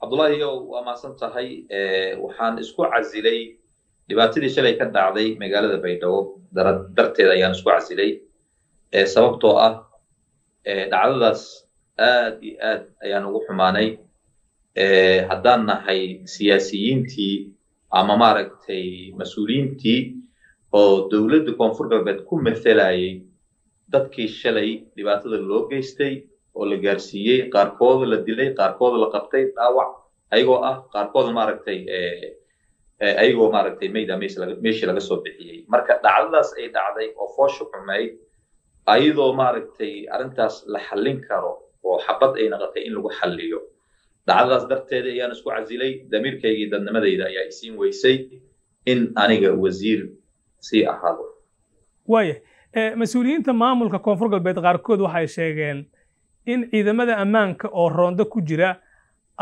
عبد الله وما سنتهي وحان اسكو عزيلي dhibaatadii shalay ka dhacday magaalada Baydhabo darteeda ayaan isku casilay sababtoo ah dhacdadaas aad iyo aad ayaan ugu xumaanay haddaan nahay siyaasiyiintii ama maaragtay mas'uuliyiintii oo dawladda koonfur galbeed ku metelayay dadkii shalay dhibaatada loo geystay oo la gaarsiiyay qaarkood la dilay qaarkood la qabtay dhaawac ayagoo ah qaarkood maaragtay ayagoo maaragtay meeshii laga soo bixiyay marka dhacdadaas ay dhacday oo foosho xumayd ayadoo maaragtay arrintaas la xallin karo oo xabad ay noqotay in lagu xalliyo dhacdadaas darteeda ayaan isku casilay damiirkayga iyo dadnimadayda ayaa isiin weysay in aniga wasiir sii ahaado waaya mas-uuliyiinta maamulka koonfur galbeed qaarkood waxay sheegeen in ciidamada ammaanka oo roondo ku jira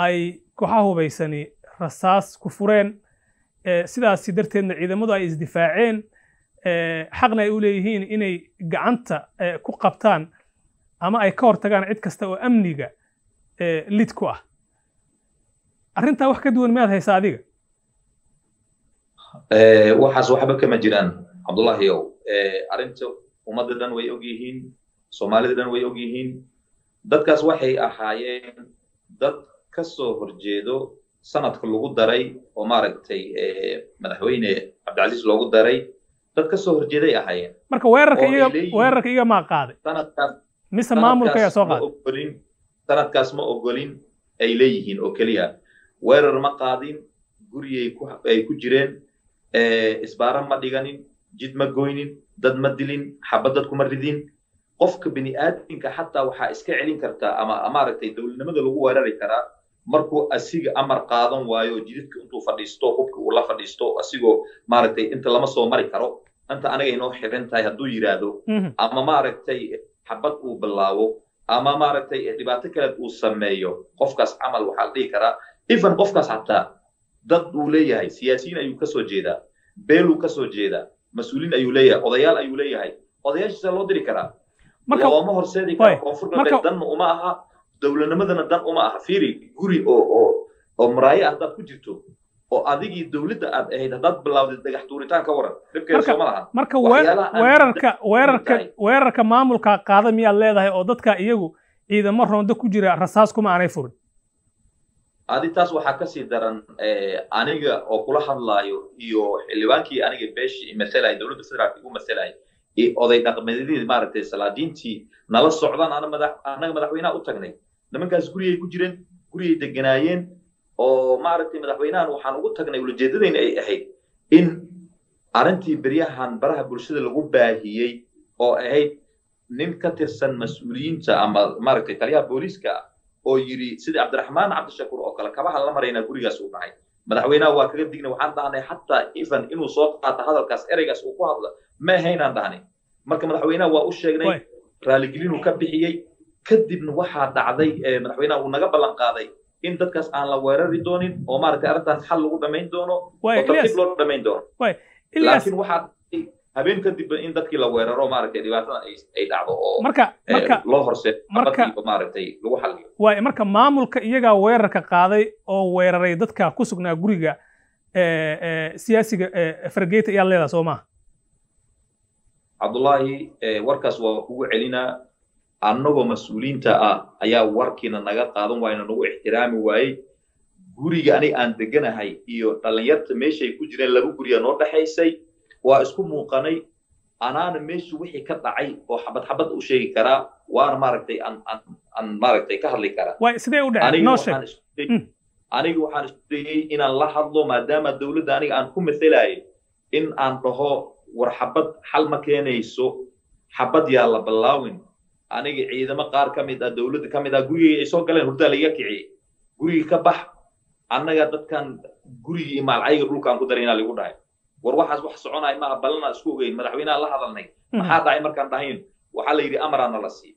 ay kooxaha hubaysani rasaas ku fureen sidaasi darteedna ciidamadu ay isdifaaceen xaqna ay u leeyihiin inay gacanta ku qabtaan ama ay ka hortagaan cid kasta oo amniga lid ku ah arrintaa wax ka duwan miyaad haysaa adiga waxaas waxba kama jiraan cabdullaahiyow arrinta ummadda dhan way og yihiin soomaalida dhan way og yihiin dadkaas waxay ahaayeen dad ka soo horjeedo sanadka lagu daray oo maaragtay madaxweyne cabdicasiis loogu daray dad ka soo horjeeday ahaayeen marka weerarka iga ma qaaday sanadkaas mise maamulka ayaa soo qaaday sanadkaas ma ogolin ay leeyihiin oo keliya weerar ma qaadin guriyay ku jireen isbaara ma dhiganin jid ma goynin dad ma dilin xabad dad kuma ridin qofka bini'aadamka xataa waxaa iska celin kartaa ama maaragtay dowladnimada lagu weerari karaa markuu asiga amar qaadan waayo jidadka intuu fadhiisto hubka uu la fadhiisto asigoo maaragtay inta lama soo mari karo anta anaga inoo xiran tahay hadduu yiraahdo ama maaragtay xabad uu bilaabo ama maaragtay dhibaato kale uu sameeyo qofkaas camal waxaa la dhihi karaa even qofkaas xataa dad uu leeyahay siyaasiyiin ayuu ka soo jeedaa beeluu ka soo jeedaa mas'uuliin ayuu leeyahay odayaal ayuu leeyahay odayaashiisa loo diri karaa looma horseedi karo koonfur galbeed danna uma aha dowladnimadana dan uma aha fiiri guri oo maraayo haddaad ku jirto oo adigii dowladda aad ahayd haddaad bilowday dhagax tuuritaan ka waran dhibkeeda sooma laha marka weerarka maamulka qaada miyaad leedahay oo dadka iyagu ciidamo roondo ku jira rasaas kuma aanay furin adi taas waxaa kasii daran aniga oo kula hadlaayo iyo xildhibaankii aniga beeshii masalay dowladda federaalka igu masalay oday dhaqameedyadii maaragtay salaadiintii nala socdaan anaga madaxweynaha u tagnay nimankaas guriyay ku jireen guriyay deganaayeen oo maaragtay madaxweynahan waxaan ugu tagnay ulajeedadayna ay ahayd in arrintii beryahan baraha bulshada lagu baahiyey oo ahayd nin ka tirsan mas'uuliyiinta ama maaragtay taliyaha booliiska oo yiri sida cabdiraxmaan cabdishakuur oo kale kabaha la maraynaa gurigaas uu dhahay madaxweynaha waa kaga dignay waxaan dhahnay xataa even inuu soo qaato hadalkaas ereygaas uu ku hadla ma ahaynaan dhahnay marka madaxweynaha waa u sheegnay raaligelinuu ka bixiyey kadibna waxaa dhacday madaxweynaha uu naga ballan qaaday in dadkaas aan la weerari doonin oo maaragtay arrintaas xal lagu dhamayn doono oo tartiib loo dhamayn doono laakiin waxaa habeen kadib in dadkii la weeraro maaragtay dhibaatada ay dhacdo oo loo horseedo maaragtay lagu xalliyo waay marka maamulka iyagaa weerarka qaaday oo weeraray dadka ku sugnaa guriga siyaasiga fargeeta ayaa leedahay soo maaha cabdullaahi warkaas waa kugu celinaa annagoo mas'uuliyiinta ah ayaa warkiina naga qaadan waayna nagu ixtiraami waayey guriga aniga aan deganahay iyo dhallinyarta meeshay ku jireen laba guriya noo dhaxaysay waa isku muuqanay anaana meesha wixii ka dhacay oo xabad u sheegi karaa waana maaragtay aan maaragtay ka hadli karaa way sidee u dhacay noo sheeg aniga waxaan isku dayay inaan la hadlo maadaama dowladda aniga aan ku mathalaayay in aan dhaho war xabad xal ma keenayso xabad yaa la bilaawin aniga ciidamo qaar ka mid ah dowladda ka mid ah gurigay ay soo galeen hurdaa laiga kiciyey gurigii ka bax annaga dadkan gurigii maalcayga dhulkaan ku daraynaa lagu dhahay war waxaas wax soconay maaha ballanaa isku ogeyn madaxweynaha la hadalnay maxaa dhacay markaan dhahayn waxaa la yidhi amaraana la sii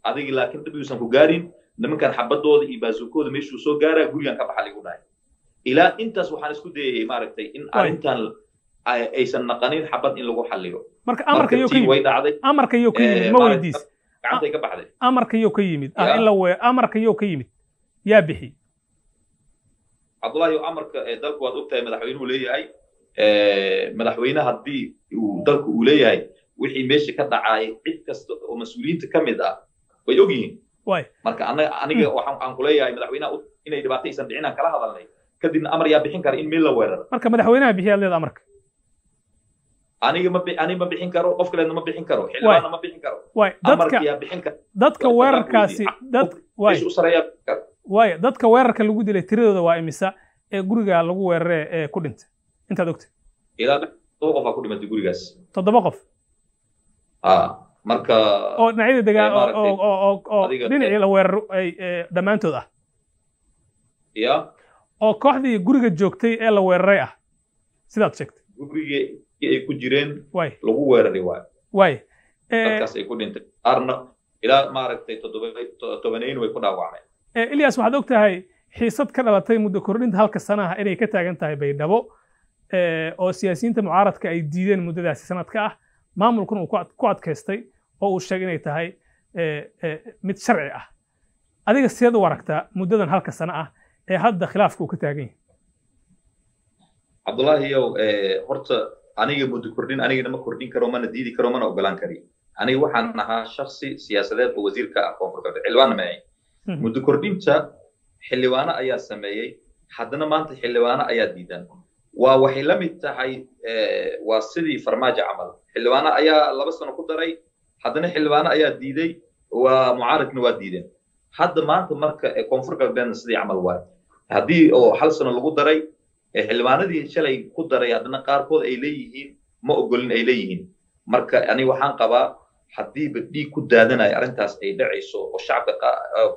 adigi laakiin dib uusan ku gaarin nimankan xabadooda iyo baasuukooda meeshuu soo gaaraa gurigan ka baxa lagu dhahay ilaa intaas waxaan isku dayay maaragtay in arrintan aysan naqanin xabad in lagu xalliyo marka amarka iyo ka yimid ma weydiis gacantay ka baxday amarka iyo ka yimid in la amarka iyo ka yimid yaa bixi cabdullaahi amarka dalku waad ogtahay madaxweynuhu leeyahay madaxweyne haddii uu dalku uu leeyahay wixii meesha ka dhacay cid kasta oo mas-uuliyiinta ka mid ah way og yihiin marka aniga waxaan ku leeyahay madaxweynaha inay dhibaato aysan dhicin aan kala hadalnay kadibna amar yaa bixin kara in meel la weeraro marka madaxweynaha bixiyaad leeda amarka aniga ma bixin karo qof kaleedna ma bixin karo xildhibaanna ma bixin karo amarka yaa bixin kara dadka weerarkaasi dadka weerarka lagu dilay tiradooda waa imisa ee guriga lagu weeraree ee ku dhintay intaad ogtay ilaa 7 qof ku dhimatay gurigaas 7 qof marka oo dhinacyada degaan oo dhinacii la weeraro ay dhammaantood ah oo kooxdii guriga joogtay ee la weeraray ah sidaad sheegtay guriga ay ku jireen lagu weeraray waay dadkaas ay ku dhintay qaarna ilaa maaragtay 7 way ku dhaawacmeen Ilyas waxaad ogtahay xiisad ka dhalatay muddo kordhinta halka sanaha inay ka taagan tahay Baydhabo oo siyaasiyiinta mucaaradka ay diideen muddadaasi sanadka ah maamulkuna uu ku adkaystay oo uu sheegay inay tahay mid sharci ah adiga sideed u aragtaa muddadan halka sana ah ee hadda khilaafku ka taagan yahay Cabdullaahi yow horta aniga muddo kordhin aniga ma kordhin karo mana diidi karo mana ogolaan kari aniga waxaan ahaa shakhsi siyaasadeed oo wasiirka ah koonfurta xildhibaan ma ahay muddo kordhinta xildhibaano ayaa sameeyay haddana maanta xildhibaano ayaa diidan waa waxay la mid tahay waa sidii farmaajo camal xildhibaano ayaa 2 sano ku daray haddana xildhibaano ayaa diiday waa mucaaradna waa diideen hadda maanta marka koonfur galbeedna sidii camal waay haddii oo 1 sano lagu daray xildhibaanadii shalay ku daray haddana qaarkood ay leeyihiin ma ogolin ay leeyihiin marka aniga waxaan qabaa haddii badii ku daadanayo arrintaas ay dhacayso oo shacabka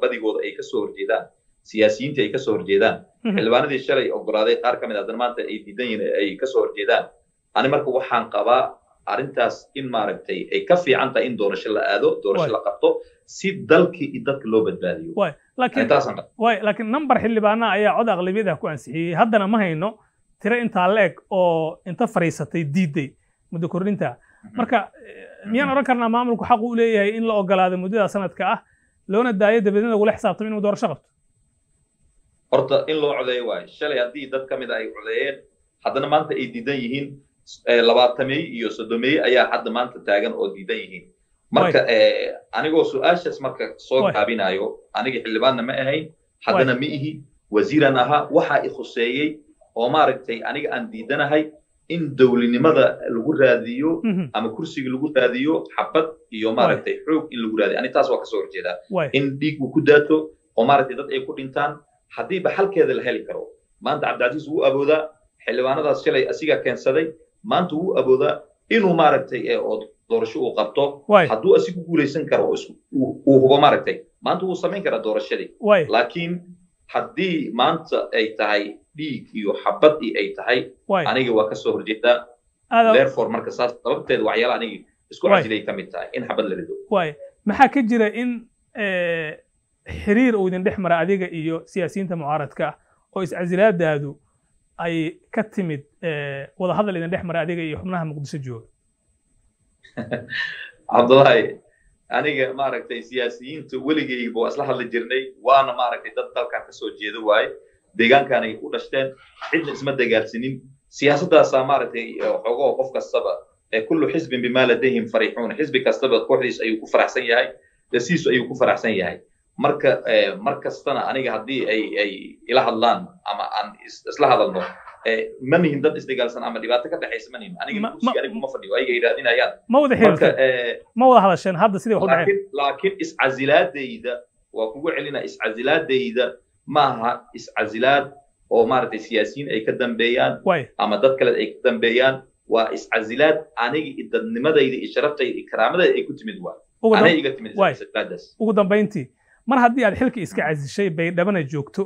badigooda ay ka soo horjeedaan siyaasiyiinta ay ka soo horjeedaan xildhibaanadii shalay ogolaaday qaar ka mid ah maanta ay diidan yihiin ay ka soo horjeedaan ani marka waxaan qabaa arrintaas in maaragtay ay ka fiican tahay in doorasho la aado doorasho la qabto si dalkii iyo dadka loo badbaadiyo laakiin number xildhibaana ayaa cod aqlabiyad ah ku ansixiyey haddana ma hayno tiro intaa leeg oo inta fariisatay diiday muddo kordhinta marka miyaan oran karnaa maamulku xaq u leeyahay in la ogolaado muddada sanadka ah loona daayo dabadeedna lagula xisaabtamo inuu doorasho qabto horta in loo codeeyo waayo shalay haddii dad ka mid ay codeeyeen haddana maanta ay diidan yihiin 20 iyo 30 ayaa hadda maanta taagan oo diidan yihiin marka anigoo su'aashaas marka soo gaabinayo aniga xildhibaanna ma ahayn haddana ma ihi wasiiran ahaa waxa i khuseeyay oo maaragtay aniga aan diidanahay in dawladnimada lagu raadiyo ama kursiga lagu raadiyo xabad iyo maaragtay xoog in lagu raadiyo ani taas waa ka soo horjeedaa in dhiig uu ku daato oo maaragtay dad ay ku dhintaan haddii ba xalkeeda la heli karo maanta cabdicasiis wuu aboodaa xildhibaanadaas shalay asiga keensaday maanta wuu aboodaa inuu maaragtay oo doorasho uu qabto hadduu asigu guulaysan karo uu hubo maaragtay maanta wuu samayn karaa doorashadii laakiin haddii maanta ay tahay dhiig iyo xabad ay tahay aniga waa ka soo horjeedaa therefore marka saas sababteeda waxyaalaha aniga isku cajilay ka mid tahay in xabad la rido maxaa ka jira in xiriir uu idin dhex mara adiga iyo siyaasiyiinta mucaaradka oo iscasilaadaadu ay ka timid wada hadal idin dhex mara adiga iyo xubnaha muqdisho jooga cabdullaahi aniga maaragtay siyaasiyiinta weligayba waa isla hadli jirnay waana maaragtay dad dalkan ka soo jeeda waaye deegaankan ay ku dhashteen cidna isma dagaalsinin siyaasadaasaa maaragtay xogoo qof kastaba kullu xisbin bimaa ladayhim fariixuun xisbi kastaba kooxdiis ayuu ku faraxsan yahay dasiisu ayuu ku faraxsan yahay marka mar kastana aniga haddii ay ila hadlaan ama aan isla hadalno ma nihin dad isdagaalsan ama dhibaato ka dhaxaysa ma nihin aniga ma fadhiyo ayaga yiraadinayaan ma wada hadasheen hadda sidii wax u dhaceen laakiin iscasilaadayda waa kugu celinaa iscasilaadayda maaha iscasilaad oo maaragtay siyaasiyiin ay ka dambeeyaan ama dad kale ay ka dambeeyaan waa iscasilaad aniga dadnimadayda iyo sharaftayda iyo karaamadayda ay ku timid waa anay iga timid iscasilaadaas ugu dambeyntii mar haddii aad xilka iska casishay Baydhabana joogto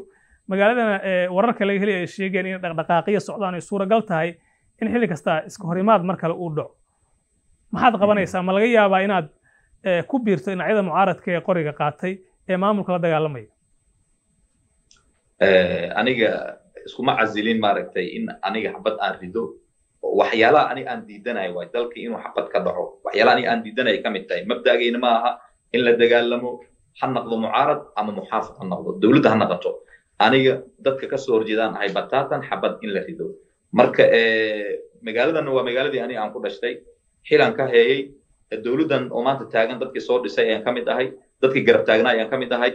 magaaladana wararka laga helay ay sheegeen in dhaqdhaqaaqiyo socdaan ay suuragal tahay in xilli kasta iska horimaad mar kale uu dhaco maxaad qabanaysaa ma laga yaabaa inaad ku biirto dhinacyada mucaaradka ee qoriga qaatay ee maamulka la dagaalamaya aniga iskuma casilin maaragtay in aniga xabad aan rido waxyaalaha aniga aan diidanayo waa dalka inuu xabad ka dhaco waxyaalaha aniga aan diidanayo ka mid tahay mabda'gayna ma aha in la dagaalamo ha noqdo mucaarad ama muxaafid ha noqdo dawladda ha noqoto aniga dadka ka soo horjeedaan ahay bataatan xabad in la rido marka magaaladan waa magaaladii aniga aan ku dhashtay xilan ka heeyay dawladdan oo maanta taagan dadkii soo dhisay ayaan ka mid ahay dadkii garab taagnaa ayaan ka mid ahay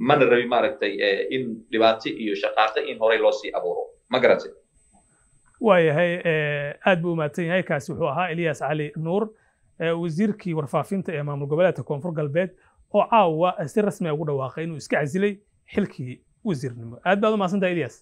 mana rabi maaragtay in dhibaato iyo shaqaaqo in horey loo sii abuuro ma garatay waayahay aad buu umahadsan yahay kaasi wuxuu ahaa Ilyas Cali Nuur wasiirkii warfaafinta ee maamul goboleedka koonfur galbeed oo caawa si rasmi ah ugu dhawaaqay inuu iska casilay xilkii wasiirnimo aad baad u mahadsantahay Ilyas